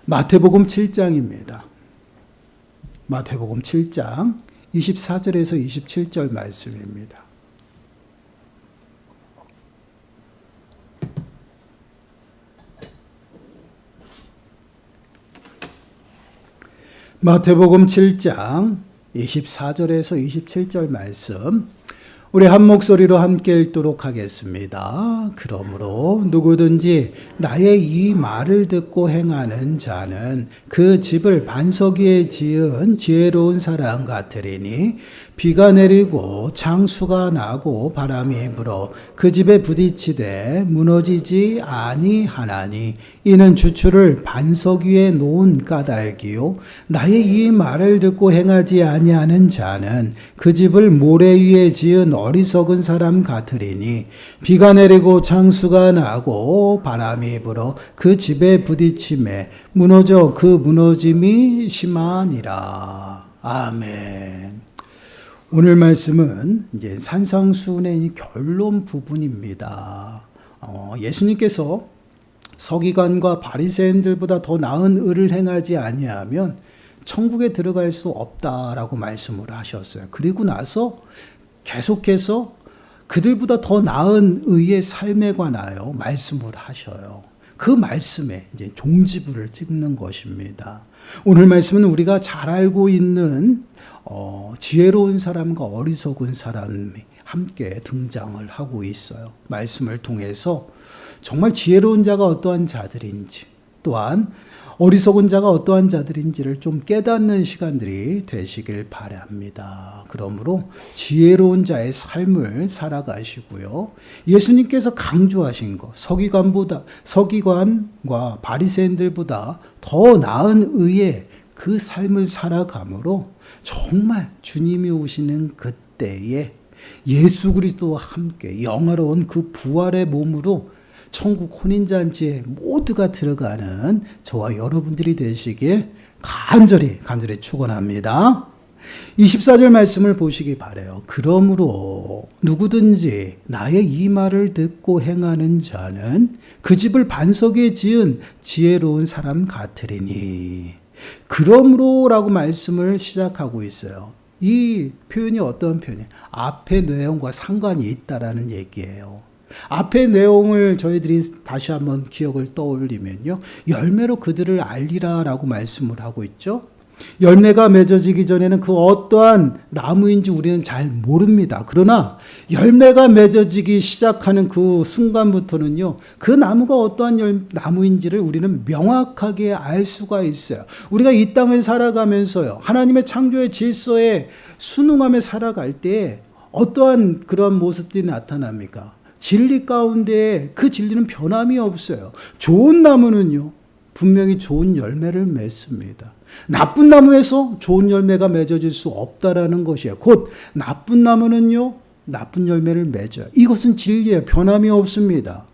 마태복음 7장입니다. 마태복음 7장 24절에서 27절 말씀입니다. 마태복음 7장 24절에서 27절 말씀 우리 한 목소리로 함께 읽도록 하겠습니다. 그러므로 누구든지 나의 이 말을 듣고 행하는 자는 그 집을 반석 위에 지은 지혜로운 사람 같으리니 비가 내리고 창수가 나고 바람이 불어 그 집에 부딪히되 무너지지 아니하나니 이는 주추를 반석 위에 놓은 까닭이요 나의 이 말을 듣고 행하지 아니하는 자는 그 집을 모래 위에 지은 어리석은 사람 같으리니 비가 내리고 창수가 나고 바람이 불어 그 집에 부딪힘에 무너져 그 무너짐이 심하니라. 아멘. 오늘 말씀은 이제 산상수훈의 결론 부분입니다. 예수님께서 서기관과 바리새인들보다 더 나은 의를 행하지 아니하면 천국에 들어갈 수 없다라고 말씀을 하셨어요. 그리고 나서 계속해서 그들보다 더 나은 의의 삶에 관하여 말씀을 하셔요. 그 말씀에 이제 종지부를 찍는 것입니다. 오늘 말씀은 우리가 잘 알고 있는 지혜로운 사람과 어리석은 사람이 함께 등장을 하고 있어요. 말씀을 통해서 정말 지혜로운 자가 어떠한 자들인지 또한 어리석은 자가 어떠한 자들인지를 좀 깨닫는 시간들이 되시길 바랍니다. 그러므로 지혜로운 자의 삶을 살아가시고요. 예수님께서 강조하신 것, 서기관과 바리새인들보다 더 나은 의의 그 삶을 살아감으로 정말 주님이 오시는 그때에 예수 그리스도와 함께 영화로운 그 부활의 몸으로 천국 혼인잔치에 모두가 들어가는 저와 여러분들이 되시길 간절히 축원합니다. 24절 말씀을 보시기 바라요. 그러므로 누구든지 나의 이 말을 듣고 행하는 자는 그 집을 반석 위에 지은 지혜로운 사람 같으리니. 그러므로라고 말씀을 시작하고 있어요. 이 표현이 어떤 표현이에요? 앞의 내용과 상관이 있다라는 얘기예요. 앞의 내용을 저희들이 다시 한번 기억을 떠올리면요. 열매로 그들을 알리라라고 말씀을 하고 있죠. 열매가 맺어지기 전에는 그 어떠한 나무인지 우리는 잘 모릅니다. 그러나 열매가 맺어지기 시작하는 그 순간부터는요, 그 나무가 어떠한 나무인지를 우리는 명확하게 알 수가 있어요. 우리가 이 땅을 살아가면서요, 하나님의 창조의 질서에 순응하며 살아갈 때 어떠한 그런 모습들이 나타납니까? 진리 가운데 그 진리는 변함이 없어요. 좋은 나무는요, 분명히 좋은 열매를 맺습니다. 나쁜 나무에서 좋은 열매가 맺어질 수 없다라는 것이에요. 곧 나쁜 나무는요, 나쁜 열매를 맺어요. 이것은 진리예요. 변함이 없습니다.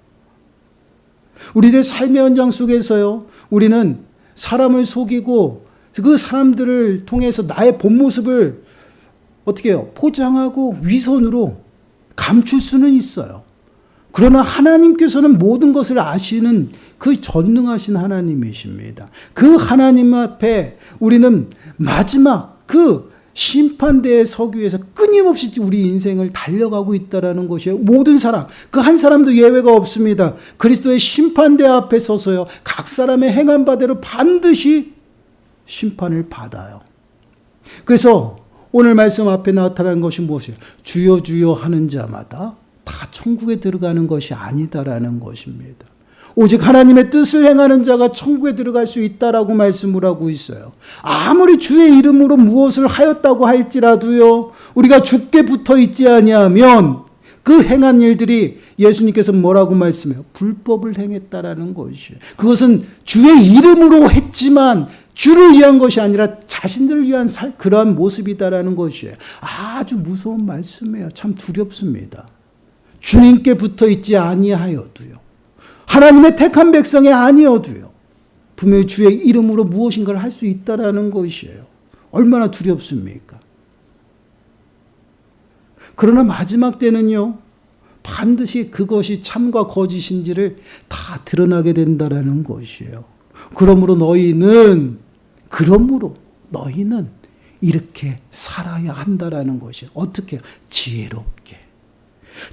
우리의 삶의 현장 속에서요, 우리는 사람을 속이고 그 사람들을 통해서 나의 본 모습을 어떻게 해요? 포장하고 위선으로 감출 수는 있어요. 그러나 하나님께서는 모든 것을 아시는 그 전능하신 하나님이십니다. 그 하나님 앞에 우리는 마지막 그 심판대에 서기 위해서 끊임없이 우리 인생을 달려가고 있다는 것이에요. 모든 사람, 그 한 사람도 예외가 없습니다. 그리스도의 심판대 앞에 서서요, 각 사람의 행한 바대로 반드시 심판을 받아요. 그래서 오늘 말씀 앞에 나타난 것이 무엇이에요? 주여 주여 하는 자마다 다 천국에 들어가는 것이 아니다라는 것입니다. 오직 하나님의 뜻을 행하는 자가 천국에 들어갈 수 있다라고 말씀을 하고 있어요. 아무리 주의 이름으로 무엇을 하였다고 할지라도요, 우리가 주께 붙어 있지 아니하면 그 행한 일들이 예수님께서 뭐라고 말씀해요? 불법을 행했다라는 것이에요. 그것은 주의 이름으로 했지만 주를 위한 것이 아니라 자신들을 위한 그러한 모습이다라는 것이에요. 아주 무서운 말씀이에요. 참 두렵습니다. 주님께 붙어 있지 아니하여도요, 하나님의 택한 백성이 아니어도요, 분명히 주의 이름으로 무엇인가를 할 수 있다라는 것이에요. 얼마나 두렵습니까? 그러나 마지막 때는요, 반드시 그것이 참과 거짓인지를 다 드러나게 된다라는 것이에요. 그러므로 너희는 이렇게 살아야 한다라는 것이 어떻게 지혜롭게.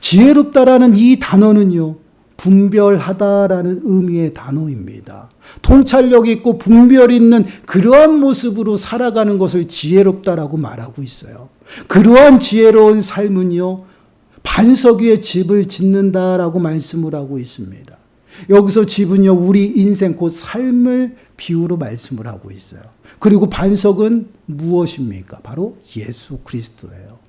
지혜롭다라는 이 단어는요, 분별하다라는 의미의 단어입니다. 통찰력 있고 분별 있는 그러한 모습으로 살아가는 것을 지혜롭다라고 말하고 있어요. 그러한 지혜로운 삶은요, 반석 위에 집을 짓는다라고 말씀을 하고 있습니다. 여기서 집은요, 우리 인생 곧 삶을 비유로 말씀을 하고 있어요. 그리고 반석은 무엇입니까? 바로 예수 그리스도예요.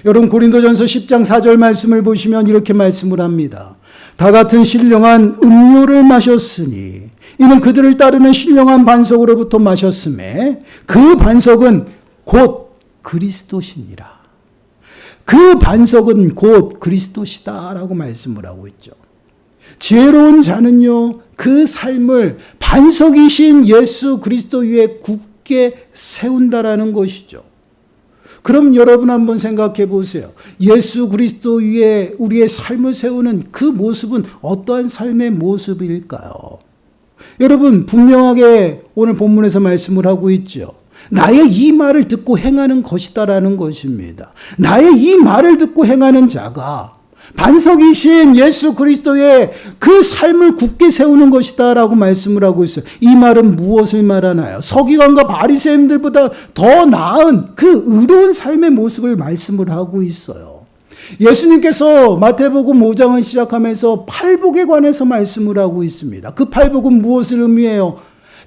여러분, 고린도전서 10장 4절 말씀을 보시면 이렇게 말씀을 합니다. 다 같은 신령한 음료를 마셨으니 이는 그들을 따르는 신령한 반석으로부터 마셨음에 그 반석은 곧 그리스도시니라. 그 반석은 곧 그리스도시다라고 말씀을 하고 있죠. 지혜로운 자는요, 그 삶을 반석이신 예수 그리스도 위에 굳게 세운다라는 것이죠. 그럼 여러분 한번 생각해 보세요. 예수 그리스도 위에 우리의 삶을 세우는 그 모습은 어떠한 삶의 모습일까요? 여러분, 분명하게 오늘 본문에서 말씀을 하고 있죠. 나의 이 말을 듣고 행하는 것이다라는 것입니다. 나의 이 말을 듣고 행하는 자가 반석이신 예수 그리스도의 그 삶을 굳게 세우는 것이다라고 말씀을 하고 있어요. 이 말은 무엇을 말하나요? 서기관과 바리새인들보다 더 나은 그 의로운 삶의 모습을 말씀을 하고 있어요. 예수님께서 마태복음 5장을 시작하면서 팔복에 관해서 말씀을 하고 있습니다. 그 팔복은 무엇을 의미해요?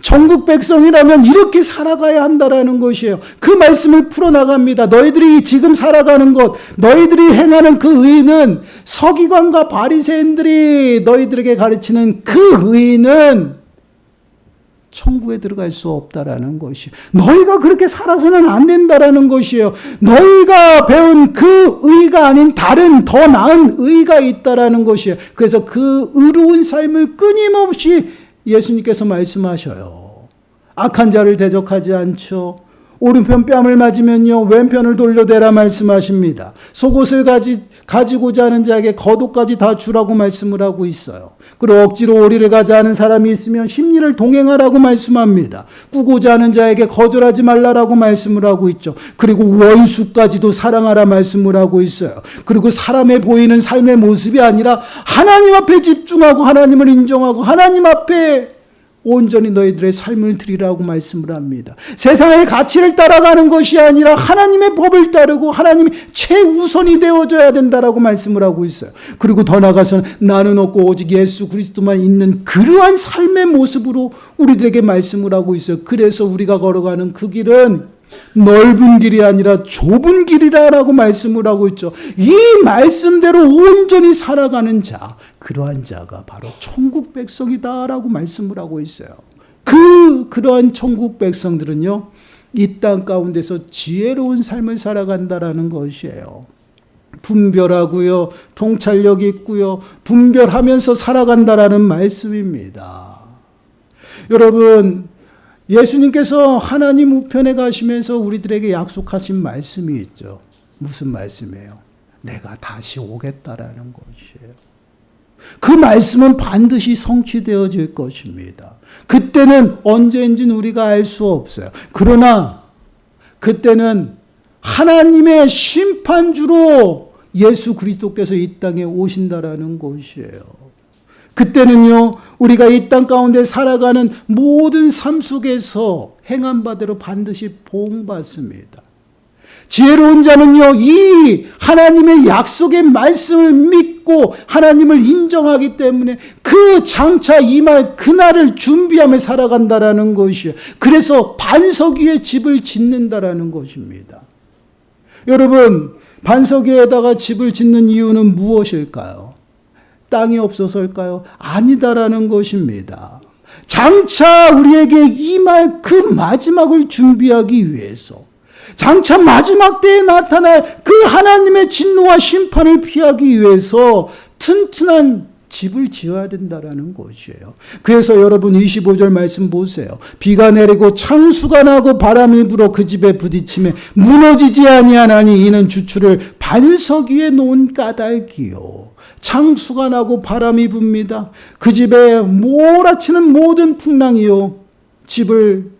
전국 백성이라면 이렇게 살아가야 한다라는 것이에요. 그 말씀을 풀어나갑니다. 너희들이 지금 살아가는 것, 너희들이 행하는 그 의는 서기관과 바리새인들이 너희들에게 가르치는 그 의는 천국에 들어갈 수 없다라는 것이에요. 너희가 그렇게 살아서는 안 된다라는 것이에요. 너희가 배운 그 의가 아닌 다른 더 나은 의가 있다라는 것이에요. 그래서 그 의로운 삶을 끊임없이 예수님께서 말씀하셔요. 악한 자를 대적하지 않죠. 오른편 뺨을 맞으면요, 왼편을 돌려대라 말씀하십니다. 속옷을 가지고자 하는 자에게 겉옷까지 다 주라고 말씀을 하고 있어요. 그리고 억지로 오리를 가자 하는 사람이 있으면 심리를 동행하라고 말씀합니다. 꾸고자 하는 자에게 거절하지 말라라고 말씀을 하고 있죠. 그리고 원수까지도 사랑하라 말씀을 하고 있어요. 그리고 사람에 보이는 삶의 모습이 아니라 하나님 앞에 집중하고 하나님을 인정하고 하나님 앞에 온전히 너희들의 삶을 드리라고 말씀을 합니다. 세상의 가치를 따라가는 것이 아니라 하나님의 법을 따르고 하나님이 최우선이 되어져야 된다라고 말씀을 하고 있어요. 그리고 더 나아가서는 나는 없고 오직 예수 그리스도만 있는 그러한 삶의 모습으로 우리들에게 말씀을 하고 있어요. 그래서 우리가 걸어가는 그 길은 넓은 길이 아니라 좁은 길이라고 말씀을 하고 있죠. 이 말씀대로 온전히 살아가는 자, 그러한 자가 바로 천국 백성이다라고 말씀을 하고 있어요. 그러한 천국 백성들은요, 이 땅 가운데서 지혜로운 삶을 살아간다라는 것이에요. 분별하고요, 통찰력 있고요, 분별하면서 살아간다라는 말씀입니다. 여러분, 예수님께서 하나님 우편에 가시면서 우리들에게 약속하신 말씀이 있죠. 무슨 말씀이에요? 내가 다시 오겠다라는 것이에요. 그 말씀은 반드시 성취되어질 것입니다. 그때는 언제인지는 우리가 알 수 없어요. 그러나 그때는 하나님의 심판주로 예수 그리스도께서 이 땅에 오신다라는 것이에요. 그때는요, 우리가 이 땅 가운데 살아가는 모든 삶 속에서 행한 바대로 반드시 보응받습니다. 지혜로운 자는요, 이 하나님의 약속의 말씀을 믿고 하나님을 인정하기 때문에 그 장차 임할 그날을 준비하며 살아간다라는 것이에요. 그래서 반석 위에 집을 짓는다라는 것입니다. 여러분, 반석 위에다가 집을 짓는 이유는 무엇일까요? 땅이 없어서일까요? 아니다라는 것입니다. 장차 우리에게 임할 그 마지막을 준비하기 위해서, 장차 마지막 때에 나타날 그 하나님의 진노와 심판을 피하기 위해서 튼튼한 집을 지어야 된다라는 것이에요. 그래서 여러분 25절 말씀 보세요. 비가 내리고 창수가 나고 바람이 불어 그 집에 부딪히며 무너지지 아니하나니 이는 주추를 반석 위에 놓은 까닭이요. 창수가 나고 바람이 붑니다. 그 집에 몰아치는 모든 풍랑이요. 집을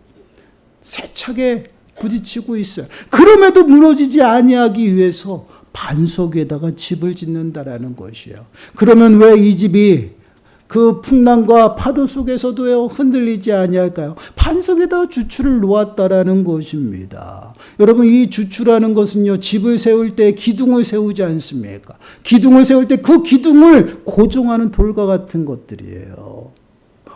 세차게 부딪히고 있어요. 그럼에도 무너지지 아니하기 위해서 반석 위에다가 집을 짓는다라는 것이에요. 그러면 왜 이 집이 그 풍랑과 파도 속에서도요 흔들리지 아니할까요? 반석에다가 주추를 놓았다라는 것입니다. 여러분, 이 주추라는 것은요, 집을 세울 때 기둥을 세우지 않습니까? 기둥을 세울 때 그 기둥을 고정하는 돌과 같은 것들이에요.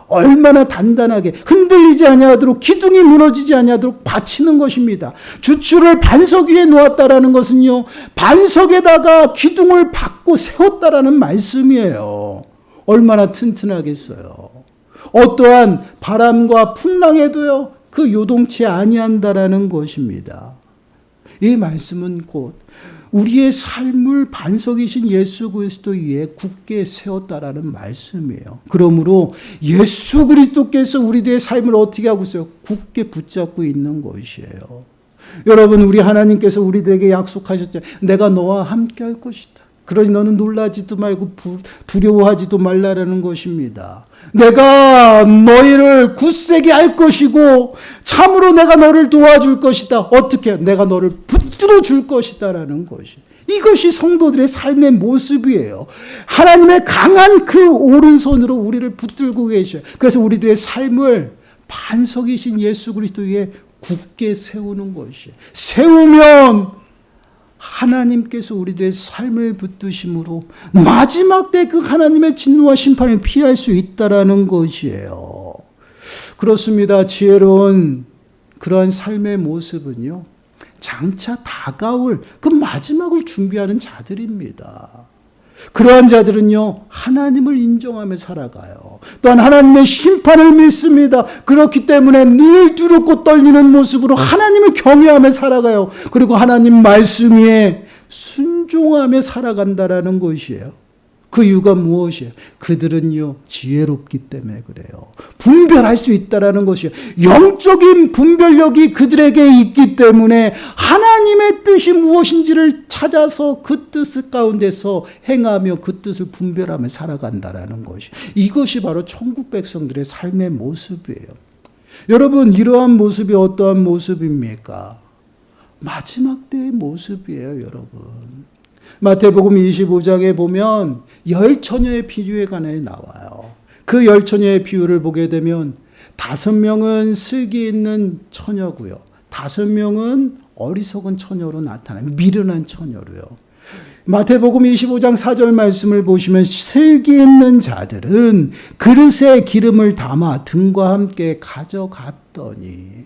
얼마나 단단하게 흔들리지 아니하도록, 기둥이 무너지지 아니하도록 받치는 것입니다. 주추를 반석 위에 놓았다라는 것은요, 반석에다가 기둥을 받고 세웠다라는 말씀이에요. 얼마나 튼튼하겠어요. 어떠한 바람과 풍랑에도요, 그 요동치 아니한다라는 것입니다. 이 말씀은 곧 우리의 삶을 반석이신 예수 그리스도 위에 굳게 세웠다라는 말씀이에요. 그러므로 예수 그리스도께서 우리들의 삶을 어떻게 하고 있어요? 굳게 붙잡고 있는 것이에요. 여러분, 우리 하나님께서 우리들에게 약속하셨죠. 내가 너와 함께 할 것이다. 그러니 너는 놀라지도 말고 두려워하지도 말라라는 것입니다. 내가 너희를 굳세게 할 것이고 참으로 내가 너를 도와줄 것이다. 어떻게? 내가 너를 붙들어 줄 것이다 라는 것이. 이것이 성도들의 삶의 모습이에요. 하나님의 강한 그 오른손으로 우리를 붙들고 계셔요. 그래서 우리들의 삶을 반석이신 예수 그리스도 위에 굳게 세우는 것이에요. 세우면 하나님께서 우리들의 삶을 붙드심으로 마지막 때 그 하나님의 진노와 심판을 피할 수 있다라는 것이에요. 그렇습니다. 지혜로운 그러한 삶의 모습은요, 장차 다가올 그 마지막을 준비하는 자들입니다. 그러한 자들은요, 하나님을 인정하며 살아가요. 또한 하나님의 심판을 믿습니다. 그렇기 때문에 늘 두렵고 떨리는 모습으로 하나님을 경외하며 살아가요. 그리고 하나님 말씀 위에 순종하며 살아간다라는 것이에요. 그 이유가 무엇이에요? 그들은요, 지혜롭기 때문에 그래요. 분별할 수 있다라는 것이에요. 영적인 분별력이 그들에게 있기 때문에 하나님의 뜻이 무엇인지를 찾아서 그 뜻 가운데서 행하며 그 뜻을 분별하며 살아간다라는 것이. 이것이 바로 천국 백성들의 삶의 모습이에요. 여러분, 이러한 모습이 어떠한 모습입니까? 마지막 때의 모습이에요, 여러분. 마태복음 25장에 보면 열 처녀의 비유에 관해 나와요. 그 열 처녀의 비유를 보게 되면 5명은 슬기 있는 처녀고요. 5명은 어리석은 처녀로 나타나요. 미련한 처녀로요. 마태복음 25장 4절 말씀을 보시면 슬기 있는 자들은 그릇에 기름을 담아 등과 함께 가져갔더니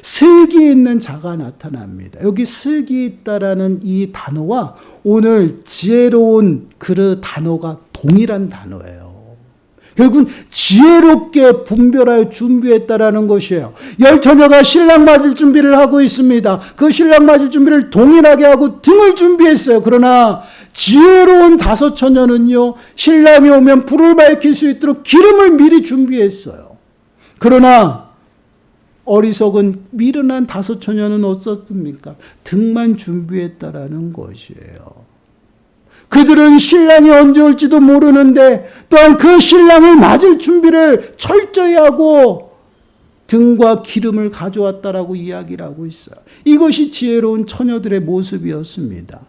슬기 있는 자가 나타납니다. 여기 슬기 있다라는 이 단어와 오늘 지혜로운 그 단어가 동일한 단어예요. 결국은 지혜롭게 분별할 준비했다라는 것이에요. 열 처녀가 신랑 맞을 준비를 하고 있습니다. 그 신랑 맞을 준비를 동일하게 하고 등을 준비했어요. 그러나 지혜로운 5 처녀는요, 신랑이 오면 불을 밝힐 수 있도록 기름을 미리 준비했어요. 그러나 어리석은 미련한 5 처녀는 어떻습니까? 등만 준비했다라는 것이에요. 그들은 신랑이 언제 올지도 모르는데 또한 그 신랑을 맞을 준비를 철저히 하고 등과 기름을 가져왔다라고 이야기를 하고 있어요. 이것이 지혜로운 처녀들의 모습이었습니다.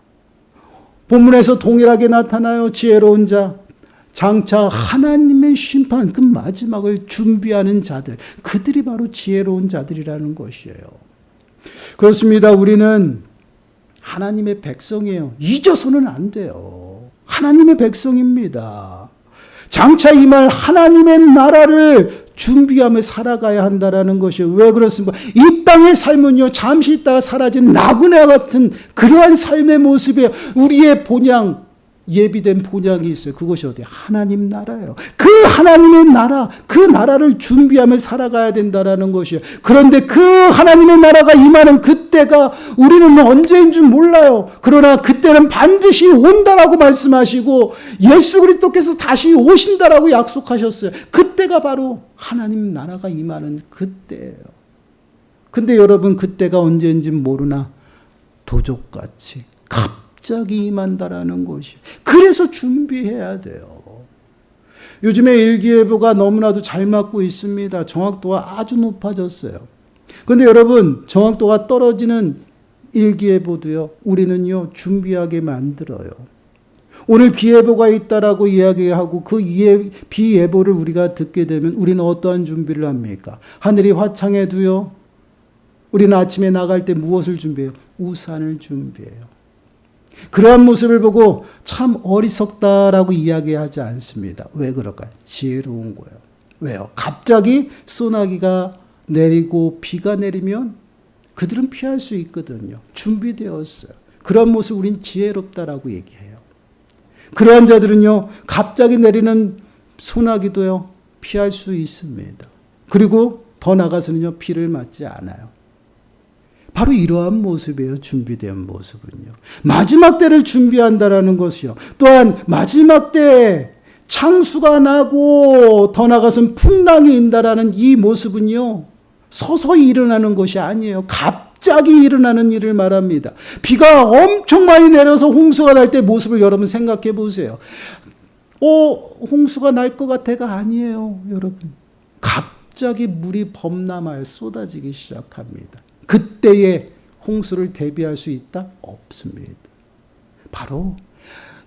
본문에서 동일하게 나타나요. 지혜로운 자. 장차 하나님의 심판, 그 마지막을 준비하는 자들, 그들이 바로 지혜로운 자들이라는 것이에요. 그렇습니다. 우리는 하나님의 백성이에요. 잊어서는 안 돼요. 하나님의 백성입니다. 장차 임할 하나님의 나라를 준비하며 살아가야 한다라는 것이에요. 왜 그렇습니까? 이 땅의 삶은요, 잠시 있다가 사라진 나그네 같은 그러한 삶의 모습이에요. 우리의 본향, 예비된 본향이 있어요. 그것이 어디예요? 하나님 나라예요. 그 하나님의 나라, 그 나라를 준비하며 살아가야 된다라는 것이에요. 그런데 그 하나님의 나라가 임하는 그때가 우리는 언제인 줄 몰라요. 그러나 그때는 반드시 온다라고 말씀하시고 예수 그리스도께서 다시 오신다라고 약속하셨어요. 그때가 바로 하나님 나라가 임하는 그때예요. 근데 여러분, 그때가 언제인지 모르나 도적같이 갑자기 임한다라는 것이. 그래서 준비해야 돼요. 요즘에 일기예보가 너무나도 잘 맞고 있습니다. 정확도가 아주 높아졌어요. 그런데 여러분, 정확도가 떨어지는 일기예보도요, 우리는요, 준비하게 만들어요. 오늘 비예보가 있다라고 이야기하고 그 비예보를 우리가 듣게 되면 우리는 어떠한 준비를 합니까? 하늘이 화창해도요, 우리는 아침에 나갈 때 무엇을 준비해요? 우산을 준비해요. 그러한 모습을 보고 참 어리석다라고 이야기하지 않습니다. 왜 그럴까요? 지혜로운 거예요. 왜요? 갑자기 소나기가 내리고 비가 내리면 그들은 피할 수 있거든요. 준비되었어요. 그런 모습 우린 지혜롭다라고 얘기해요. 그러한 자들은요, 갑자기 내리는 소나기도요, 피할 수 있습니다. 그리고 더 나가서는요, 비를 맞지 않아요. 바로 이러한 모습이에요. 준비된 모습은요. 마지막 때를 준비한다라는 것이요. 또한 마지막 때에 창수가 나고 더 나가서는 풍랑이 인다라는 이 모습은요, 서서히 일어나는 것이 아니에요. 갑자기 일어나는 일을 말합니다. 비가 엄청 많이 내려서 홍수가 날 때 모습을 여러분 생각해 보세요. 홍수가 날 것 같아가 아니에요, 여러분. 갑자기 물이 범람하여 쏟아지기 시작합니다. 그때에 홍수를 대비할 수 있다? 없습니다. 바로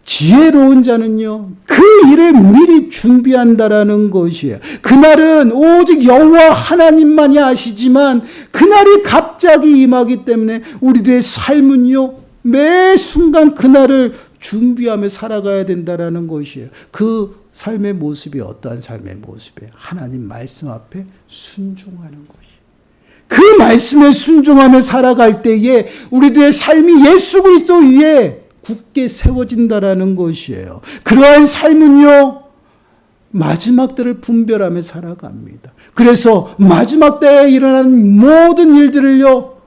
지혜로운 자는요, 그 일을 미리 준비한다라는 것이에요. 그날은 오직 여호와 하나님만이 아시지만 그날이 갑자기 임하기 때문에 우리들의 삶은요, 매 순간 그날을 준비하며 살아가야 된다라는 것이에요. 그 삶의 모습이 어떠한 삶의 모습이에요? 하나님 말씀 앞에 순종하는 것이에요. 그 말씀에 순종하며 살아갈 때에 우리들의 삶이 예수 그리스도 위에 굳게 세워진다라는 것이에요. 그러한 삶은요, 마지막 때를 분별하며 살아갑니다. 그래서 마지막 때에 일어나는 모든 일들을요,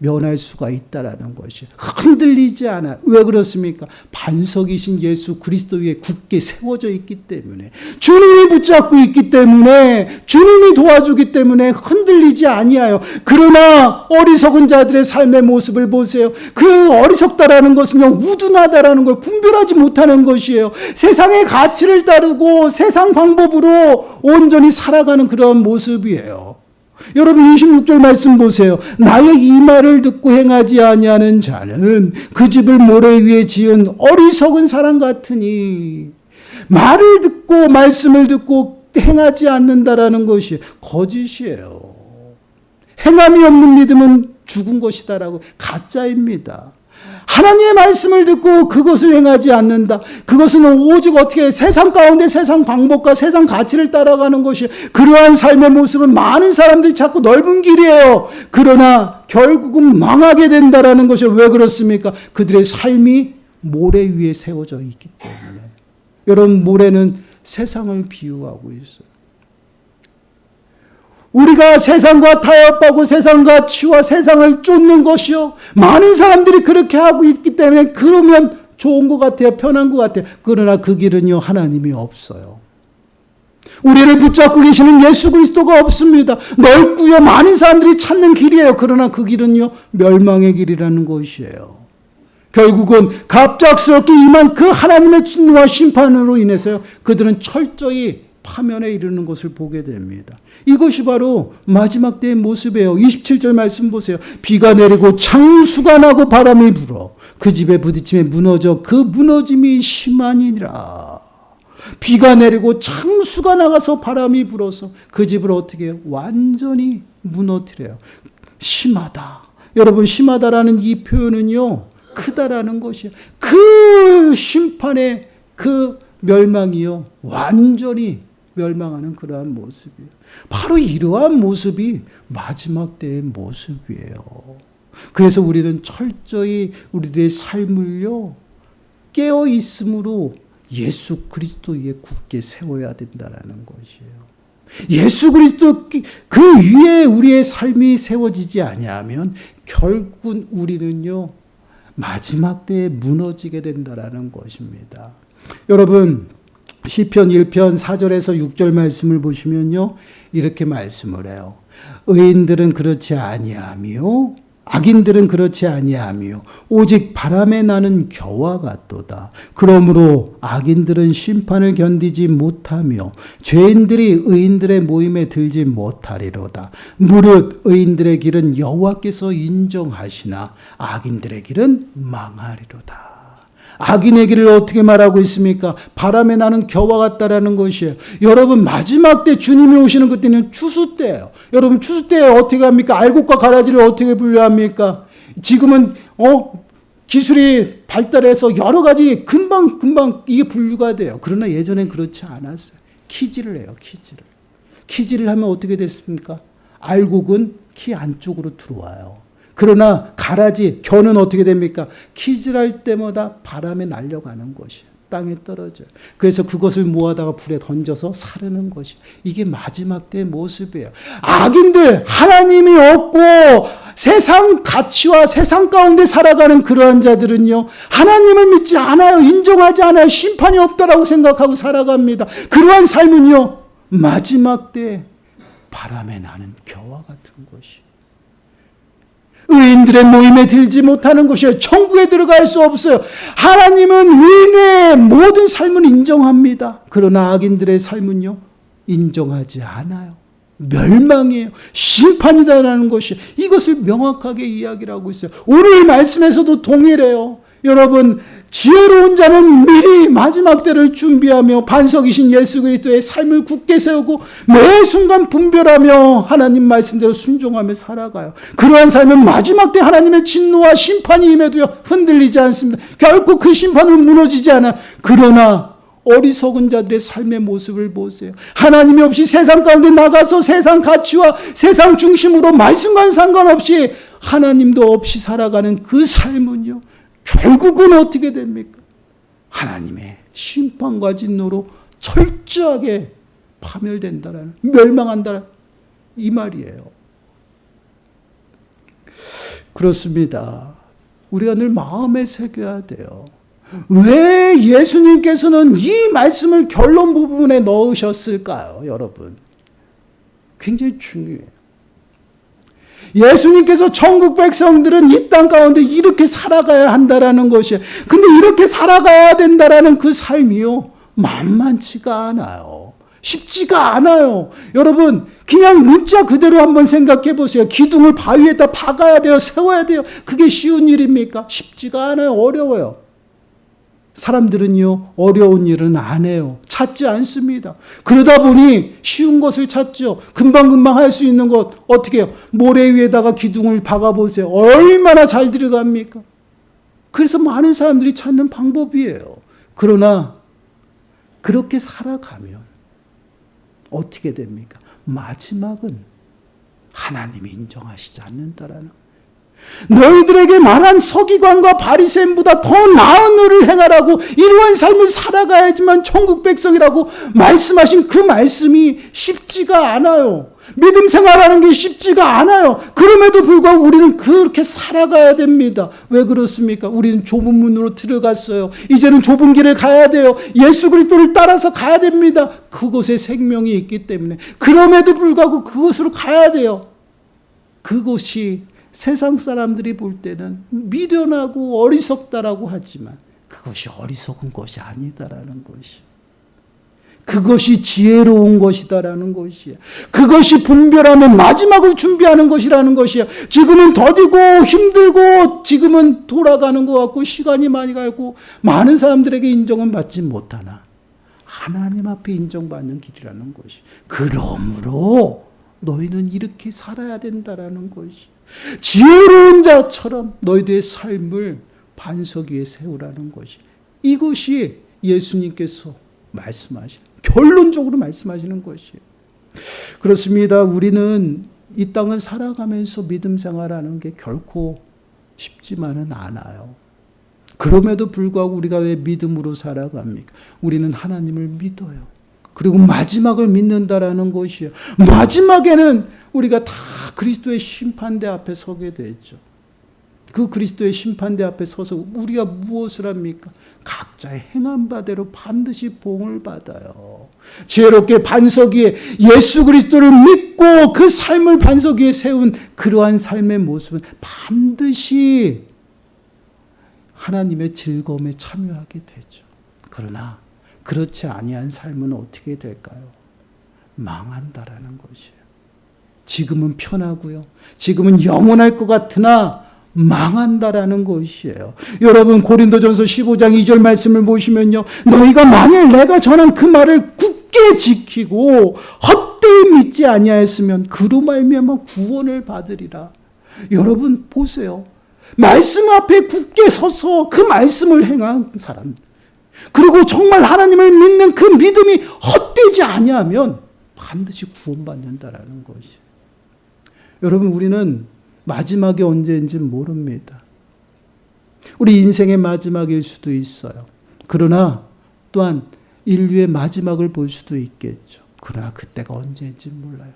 면할 수가 있다라는 것이 흔들리지 않아. 왜 그렇습니까? 반석이신 예수 그리스도 위에 굳게 세워져 있기 때문에, 주님이 붙잡고 있기 때문에, 주님이 도와주기 때문에 흔들리지 아니하여. 그러나 어리석은 자들의 삶의 모습을 보세요. 그 어리석다라는 것은요, 우둔하다라는 걸 분별하지 못하는 것이에요. 세상의 가치를 따르고 세상 방법으로 온전히 살아가는 그런 모습이에요. 여러분 26절 말씀 보세요. 나의 이 말을 듣고 행하지 아니하는 자는 그 집을 모래 위에 지은 어리석은 사람 같으니, 말을 듣고 말씀을 듣고 행하지 않는다라는 것이 거짓이에요. 행함이 없는 믿음은 죽은 것이다라고, 가짜입니다. 하나님의 말씀을 듣고 그것을 행하지 않는다. 그것은 오직 어떻게 세상 가운데 세상 방법과 세상 가치를 따라가는 것이, 그러한 삶의 모습은 많은 사람들이 찾고 넓은 길이에요. 그러나 결국은 망하게 된다라는 것이. 왜 그렇습니까? 그들의 삶이 모래 위에 세워져 있기 때문에. 여러분, 모래는 세상을 비유하고 있어요. 우리가 세상과 타협하고 세상과 치와 세상을 쫓는 것이요, 많은 사람들이 그렇게 하고 있기 때문에 그러면 좋은 것 같아요. 편한 것 같아요. 그러나 그 길은요, 하나님이 없어요. 우리를 붙잡고 계시는 예수 그리스도가 없습니다. 넓고요, 많은 사람들이 찾는 길이에요. 그러나 그 길은요, 멸망의 길이라는 것이에요. 결국은 갑작스럽게 임한 그 하나님의 진노와 심판으로 인해서요, 그들은 철저히 파면에 이르는 것을 보게 됩니다. 이것이 바로 마지막 때의 모습이에요. 27절 말씀 보세요. 비가 내리고 창수가 나고 바람이 불어 그 집에 부딪힘에 무너져 그 무너짐이 심하니라. 비가 내리고 창수가 나가서 바람이 불어서 그 집을 어떻게 해요? 완전히 무너뜨려요. 심하다. 여러분, 심하다라는 이 표현은요, 크다라는 것이에요. 그 심판의 그 멸망이요, 완전히 멸망하는 그러한 모습이에요. 바로 이러한 모습이 마지막 때의 모습이에요. 그래서 우리는 철저히 우리들의 삶을요, 깨어 있음으로 예수 그리스도 위에 굳게 세워야 된다는 것이에요. 예수 그리스도 그 위에 우리의 삶이 세워지지 아니하면 결국은 우리는요, 마지막 때에 무너지게 된다는 것입니다. 여러분, 시편 1편 4절에서 6절 말씀을 보시면요, 이렇게 말씀을 해요. 의인들은 그렇지 아니하며 악인들은 그렇지 아니하며 오직 바람에 나는 겨와 같도다. 그러므로 악인들은 심판을 견디지 못하며 죄인들이 의인들의 모임에 들지 못하리로다. 무릇 의인들의 길은 여호와께서 인정하시나 악인들의 길은 망하리로다. 악인의 길을 어떻게 말하고 있습니까? 바람에 나는 겨와 같다라는 것이에요. 여러분, 마지막 때 주님이 오시는 그때는 추수 때예요. 여러분, 추수 때에 어떻게 합니까? 알곡과 가라지를 어떻게 분류합니까? 지금은 기술이 발달해서 여러 가지 금방 이게 분류가 돼요. 그러나 예전엔 그렇지 않았어요. 키질을 해요. 키질을 하면 어떻게 됐습니까? 알곡은 키 안쪽으로 들어와요. 그러나 가라지, 겨는 어떻게 됩니까? 키질할 때마다 바람에 날려가는 것이에요. 땅에 떨어져요. 그래서 그것을 모아다가 불에 던져서 사르는 것이, 이게 마지막 때의 모습이에요. 악인들, 하나님이 없고 세상 가치와 세상 가운데 살아가는 그러한 자들은요, 하나님을 믿지 않아요. 인정하지 않아요. 심판이 없다라고 생각하고 살아갑니다. 그러한 삶은요, 마지막 때 바람에 나는 겨와 같은 것이, 의인들의 모임에 들지 못하는 것이에요. 천국에 들어갈 수 없어요. 하나님은 의인의 모든 삶을 인정합니다. 그러나 악인들의 삶은요, 인정하지 않아요. 멸망이에요. 심판이다라는 것이, 이것을 명확하게 이야기를 하고 있어요. 오늘 말씀에서도 동일해요. 여러분, 지혜로운 자는 미리 마지막 때를 준비하며 반석이신 예수 그리스도의 삶을 굳게 세우고 매 순간 분별하며 하나님 말씀대로 순종하며 살아가요. 그러한 삶은 마지막 때 하나님의 진노와 심판이 임해도요, 흔들리지 않습니다. 결코 그 심판은 무너지지 않아요. 그러나 어리석은 자들의 삶의 모습을 보세요. 하나님이 없이 세상 가운데 나가서 세상 가치와 세상 중심으로 말씀과 상관없이 하나님도 없이 살아가는 그 삶은요, 결국은 어떻게 됩니까? 하나님의 심판과 진노로 철저하게 파멸된다라는, 멸망한다라는 이 말이에요. 그렇습니다. 우리가 늘 마음에 새겨야 돼요. 왜 예수님께서는 이 말씀을 결론 부분에 넣으셨을까요, 여러분? 굉장히 중요해요. 예수님께서 천국 백성들은 이 땅 가운데 이렇게 살아가야 한다라는 것이에요. 근데 이렇게 살아가야 된다라는 그 삶이요, 만만치가 않아요. 쉽지가 않아요. 여러분, 그냥 문자 그대로 한번 생각해 보세요. 기둥을 바위에다 박아야 돼요. 세워야 돼요. 그게 쉬운 일입니까? 쉽지가 않아요. 어려워요. 사람들은요, 어려운 일은 안 해요. 찾지 않습니다. 그러다 보니 쉬운 것을 찾죠. 금방금방 할 수 있는 것, 어떻게 해요? 모래 위에다가 기둥을 박아보세요. 얼마나 잘 들어갑니까? 그래서 많은 사람들이 찾는 방법이에요. 그러나 그렇게 살아가면 어떻게 됩니까? 마지막은 하나님이 인정하시지 않는다라는, 너희들에게 말한 서기관과 바리새인보다 더 나은 일을 행하라고, 이러한 삶을 살아가야지만 천국 백성이라고 말씀하신 그 말씀이 쉽지가 않아요. 믿음 생활하는 게 쉽지가 않아요. 그럼에도 불구하고 우리는 그렇게 살아가야 됩니다. 왜 그렇습니까? 우리는 좁은 문으로 들어갔어요. 이제는 좁은 길을 가야 돼요. 예수 그리스도를 따라서 가야 됩니다. 그곳에 생명이 있기 때문에. 그럼에도 불구하고 그곳으로 가야 돼요. 그곳이 세상 사람들이 볼 때는 미련하고 어리석다라고 하지만 그것이 어리석은 것이 아니다라는 것이, 그것이 지혜로운 것이다라는 것이에요. 그것이 분별하며 마지막을 준비하는 것이라는 것이에요. 지금은 더디고 힘들고 지금은 돌아가는 것 같고 시간이 많이 가고 많은 사람들에게 인정은 받지 못하나 하나님 앞에 인정받는 길이라는 것이, 그러므로 너희는 이렇게 살아야 된다라는 것이, 지혜로운 자처럼 너희들의 삶을 반석 위에 세우라는 것이, 이것이 예수님께서 말씀하시는, 결론적으로 말씀하시는 것이에요. 그렇습니다. 우리는 이 땅을 살아가면서 믿음 생활하는 게 결코 쉽지만은 않아요. 그럼에도 불구하고 우리가 왜 믿음으로 살아갑니까? 우리는 하나님을 믿어요. 그리고 마지막을 믿는다라는 것이에요. 마지막에는 우리가 다 그리스도의 심판대 앞에 서게 되죠. 그 그리스도의 심판대 앞에 서서 우리가 무엇을 합니까? 각자의 행한 바대로 반드시 보응을 받아요. 지혜롭게 반석 위에 예수 그리스도를 믿고 그 삶을 반석 위에 세운 그러한 삶의 모습은 반드시 하나님의 즐거움에 참여하게 되죠. 그러나 그렇지 아니한 삶은 어떻게 될까요? 망한다라는 것이에요. 지금은 편하고요. 지금은 영원할 것 같으나 망한다라는 것이에요. 여러분 고린도전서 15장 2절 말씀을 보시면요. 너희가 만일 내가 전한 그 말을 굳게 지키고 헛되이 믿지 아니하였으면 그로 말미암아 구원을 받으리라. 여러분 보세요. 말씀 앞에 굳게 서서 그 말씀을 행한 사람, 그리고 정말 하나님을 믿는 그 믿음이 헛되지 아니하면 반드시 구원받는다라는 것이. 여러분 우리는 마지막이 언제인지 모릅니다. 우리 인생의 마지막일 수도 있어요. 그러나 또한 인류의 마지막을 볼 수도 있겠죠. 그러나 그때가 언제인지 몰라요.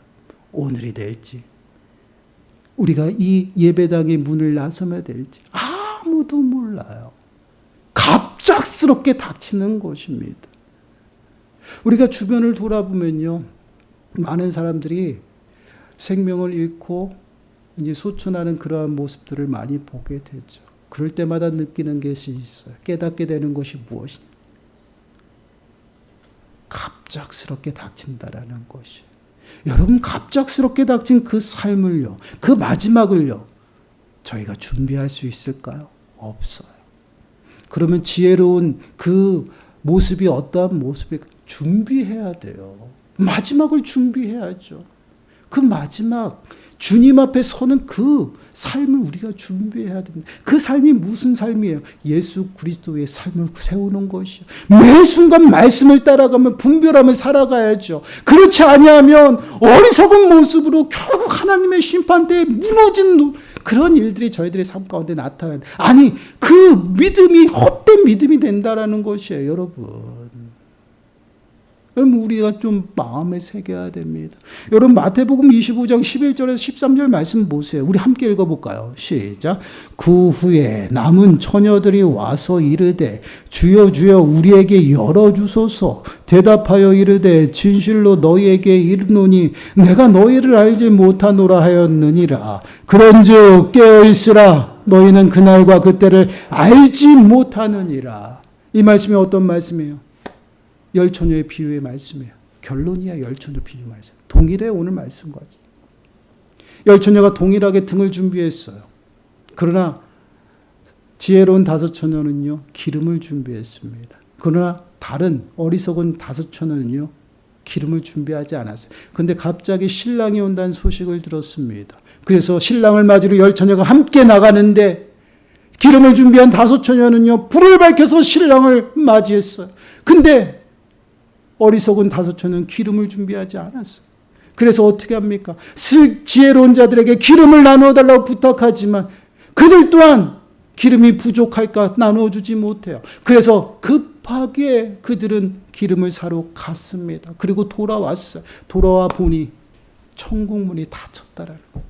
오늘이 될지, 우리가 이 예배당의 문을 나서면 될지 아무도 몰라요. 갑작스럽게 닥치는 것입니다. 우리가 주변을 돌아보면요, 많은 사람들이 생명을 잃고 이제 소천하는 그러한 모습들을 많이 보게 되죠. 그럴 때마다 느끼는 것이 있어요. 깨닫게 되는 것이 무엇이냐? 갑작스럽게 닥친다라는 것이. 여러분 갑작스럽게 닥친 그 삶을요, 그 마지막을요, 저희가 준비할 수 있을까요? 없어요. 그러면 지혜로운 그 모습이 어떠한 모습일까? 준비해야 돼요. 마지막을 준비해야죠. 그 마지막 주님 앞에 서는 그 삶을 우리가 준비해야 됩니다. 그 삶이 무슨 삶이에요? 예수 그리스도의 삶을 세우는 것이요. 매 순간 말씀을 따라가며 분별하며 살아가야죠. 그렇지 아니하면 어리석은 모습으로 결국 하나님의 심판대에 무너진 그런 일들이 저희들의 삶 가운데 나타나는, 아니 그 믿음이 헛된 믿음이 된다라는 것이에요. 여러분 우리가 좀 마음에 새겨야 됩니다. 여러분 마태복음 25장 11절에서 13절 말씀 보세요. 우리 함께 읽어볼까요? 시작. 그 후에 남은 처녀들이 와서 이르되 주여 주여 우리에게 열어주소서. 대답하여 이르되 진실로 너희에게 이르노니 내가 너희를 알지 못하노라 하였느니라. 그런즉 깨어있으라. 너희는 그날과 그때를 알지 못하느니라. 이 말씀이 어떤 말씀이에요? 열처녀의 비유의 말씀이에요. 결론이야. 열처녀 비유 말씀. 동일해 오늘 말씀과. 열처녀가 동일하게 등을 준비했어요. 그러나 지혜로운 다섯 처녀는요, 기름을 준비했습니다. 그러나 다른 어리석은 다섯 처녀는요, 기름을 준비하지 않았어요. 그런데 갑자기 신랑이 온다는 소식을 들었습니다. 그래서 신랑을 맞으러 열처녀가 함께 나가는데 기름을 준비한 다섯 처녀는요, 불을 밝혀서 신랑을 맞이했어요. 근데 어리석은 다섯 처녀는 기름을 준비하지 않았어요. 그래서 어떻게 합니까? 지혜로운 자들에게 기름을 나누어 달라고 부탁하지만 그들 또한 기름이 부족할까 나누어 주지 못해요. 그래서 급하게 그들은 기름을 사러 갔습니다. 그리고 돌아왔어요. 돌아와 보니 천국 문이 닫혔다라는 거예요.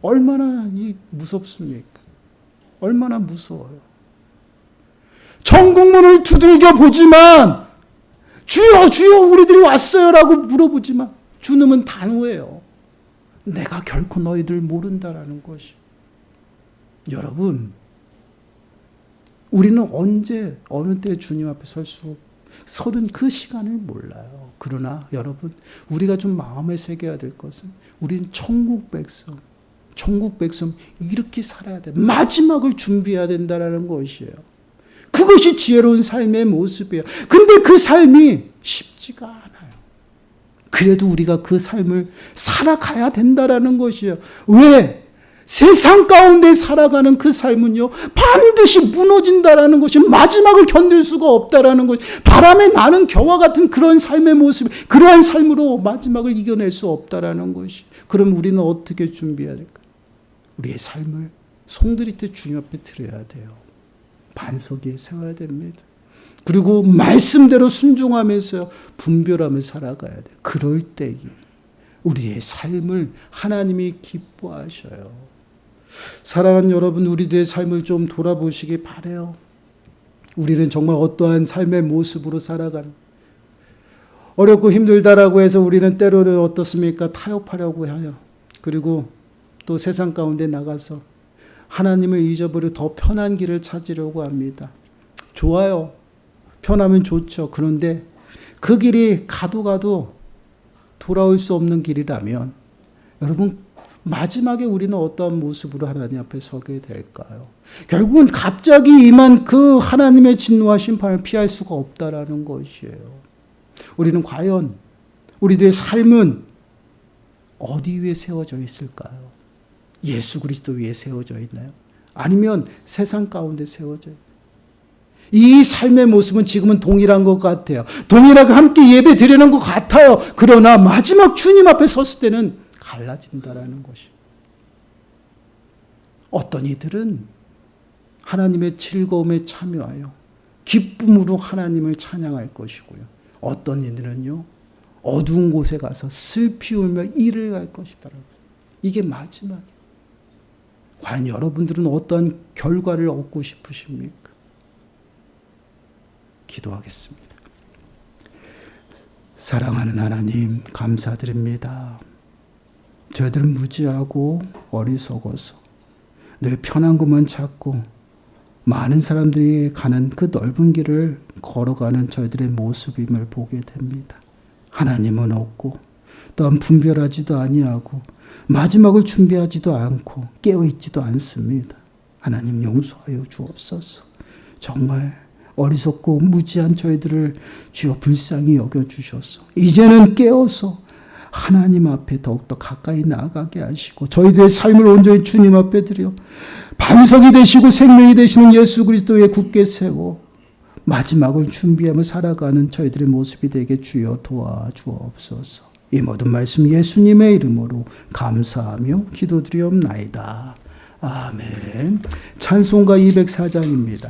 얼마나 무섭습니까? 얼마나 무서워요. 천국 문을 두들겨 보지만 주여 주여 우리들이 왔어요라고 물어보지만 주님은 단호해요. 내가 결코 너희들 모른다라는 것이. 여러분 우리는 언제 어느 때 주님 앞에 서는 그 시간을 몰라요. 그러나 여러분 우리가 좀 마음에 새겨야 될 것은 우리는 천국 백성 이렇게 살아야 돼. 마지막을 준비해야 된다라는 것이에요. 그것이 지혜로운 삶의 모습이에요. 근데 그 삶이 쉽지가 않아요. 그래도 우리가 그 삶을 살아가야 된다라는 것이에요. 왜? 세상 가운데 살아가는 그 삶은요, 반드시 무너진다라는 것이, 마지막을 견딜 수가 없다라는 것이, 바람에 나는 겨와 같은 그런 삶의 모습, 그러한 삶으로 마지막을 이겨낼 수 없다라는 것이. 그럼 우리는 어떻게 준비해야 될까? 우리의 삶을 송두리째 주님 앞에 드려야 돼요. 반석 위에 세워야 됩니다. 그리고 말씀대로 순종하면서 분별하며 살아가야 돼요. 그럴 때에 우리의 삶을 하나님이 기뻐하셔요. 사랑하는 여러분, 우리들의 삶을 좀 돌아보시기 바라요. 우리는 정말 어떠한 삶의 모습으로 살아가는, 어렵고 힘들다라고 해서 우리는 때로는 어떻습니까? 타협하려고 해요. 그리고 또 세상 가운데 나가서 하나님을 잊어버리고 더 편한 길을 찾으려고 합니다. 좋아요. 편하면 좋죠. 그런데 그 길이 가도 돌아올 수 없는 길이라면 여러분, 마지막에 우리는 어떠한 모습으로 하나님 앞에 서게 될까요? 결국은 갑자기 임한 그 하나님의 진노와 심판을 피할 수가 없다라는 것이에요. 우리는 과연 우리들의 삶은 어디 위에 세워져 있을까요? 예수 그리스도 위에 세워져 있나요? 아니면 세상 가운데 세워져 있나요? 이 삶의 모습은 지금은 동일한 것 같아요. 동일하게 함께 예배 드리는 것 같아요. 그러나 마지막 주님 앞에 섰을 때는 갈라진다라는 것이. 어떤 이들은 하나님의 즐거움에 참여하여 기쁨으로 하나님을 찬양할 것이고요. 어떤 이들은요, 어두운 곳에 가서 슬피 울며 이를 갈 것이다. 이게 마지막이에요. 과연 여러분들은 어떠한 결과를 얻고 싶으십니까? 기도하겠습니다. 사랑하는 하나님, 감사드립니다. 저희들은 무지하고 어리석어서 늘 편한 것만 찾고 많은 사람들이 가는 그 넓은 길을 걸어가는 저희들의 모습임을 보게 됩니다. 하나님은 없고 또한 분별하지도 아니하고 마지막을 준비하지도 않고 깨어있지도 않습니다. 하나님 용서하여 주옵소서. 정말 어리석고 무지한 저희들을 주여 불쌍히 여겨주셔서 이제는 깨어서 하나님 앞에 더욱더 가까이 나아가게 하시고 저희들의 삶을 온전히 주님 앞에 드려 반석이 되시고 생명이 되시는 예수 그리스도에 굳게 세워 마지막을 준비하며 살아가는 저희들의 모습이 되게 주여 도와주옵소서. 이 모든 말씀 예수님의 이름으로 감사하며 기도드리옵나이다. 아멘. 찬송가 204장입니다.